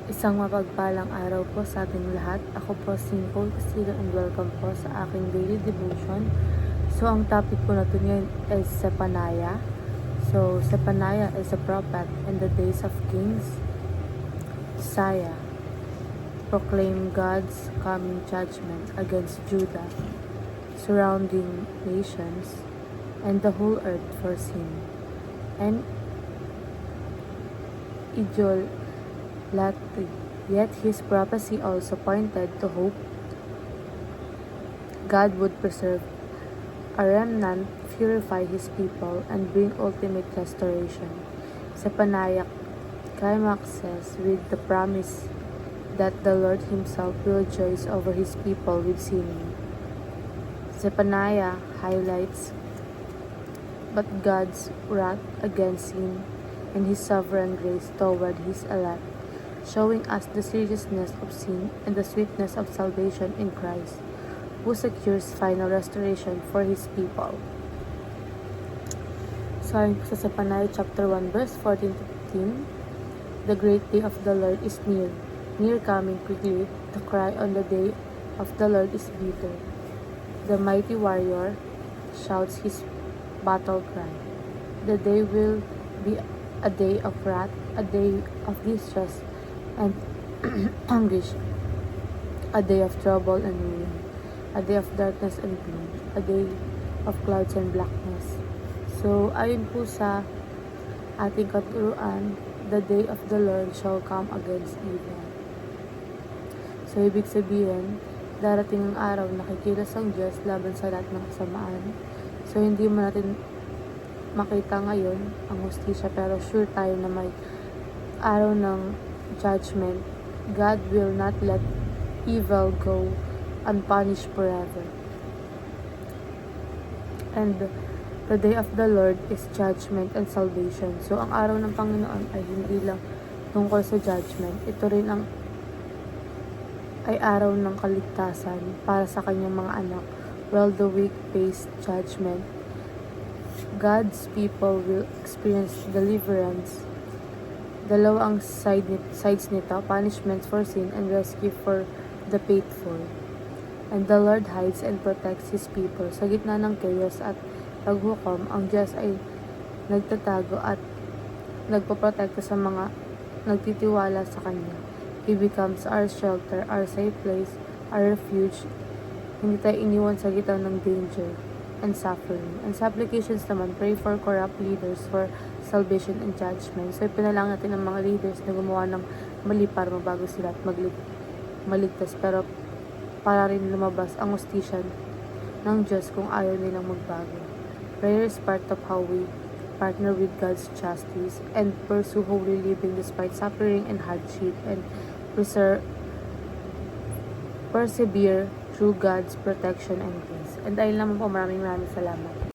Isang mapagpalang araw po sa ating lahat. Ako po si Nicole Castillo and welcome po sa aking daily devotion. So, ang topic po natin ngayon is Zephaniah. So, Zephaniah is a prophet in the days of Kings Josiah. Proclaim God's coming judgment against Judah, surrounding nations, and the whole earth for sin and idolatry. Yet his prophecy also pointed to hope. God would preserve a remnant, purify his people, and bring ultimate restoration. Zephaniah climaxes with the promise that the Lord himself will rejoice over his people with singing. Zephaniah highlights but God's wrath against sin and his sovereign grace toward his elect, showing us the seriousness of sin and the sweetness of salvation in Christ, who secures final restoration for his people. So, ayon po sa Zephaniah chapter 1 verse 14 to 15, the great day of the Lord is near coming quickly. The cry on the day of the Lord is bitter. The mighty warrior shouts his battle cry. The day will be a day of wrath, a day of distress and anguish, a day of trouble and ruin, a day of darkness and gloom, a day of clouds and blackness. So, ayon po sa ating katuruan, the day of the Lord shall come against evil. So, ibig sabihin, darating ang araw na kikilos ang Diyos laban sa lahat ng kasamaan. So, hindi mo natin makita ngayon ang hustisya, pero sure tayo na may araw ng judgment. God will not let evil go unpunished forever. And the day of the Lord is judgment and salvation. So, ang araw ng Panginoon ay hindi lang tungkol sa judgment. Ito rin ay araw ng kaligtasan para sa kanyang mga anak, while the weak face judgment. God's people will experience deliverance. Dalawa ang sides nito, punishments for sin and rescue for the faithful. And the Lord hides and protects his people. Sa gitna ng chaos at paghukom, ang Diyos ay nagtatago at nagpoprotekta sa mga nagtitiwala sa Kanya. He becomes our shelter, our safe place, our refuge. Hindi tayo iniwan sa gitna ng danger and suffering. And sa applications naman, pray for corrupt leaders for salvation and judgment. So, ipinalang natin ang mga leaders na gumawa ng mali para mabago sila at maligtas. Pero, para rin lumabas ang hustisya ng Diyos kung ayaw nilang magbago. Prayer is part of how we partner with God's justice and pursue holy living despite suffering and hardship and persevere through God's protection and grace. And dahil naman po, maraming salamat.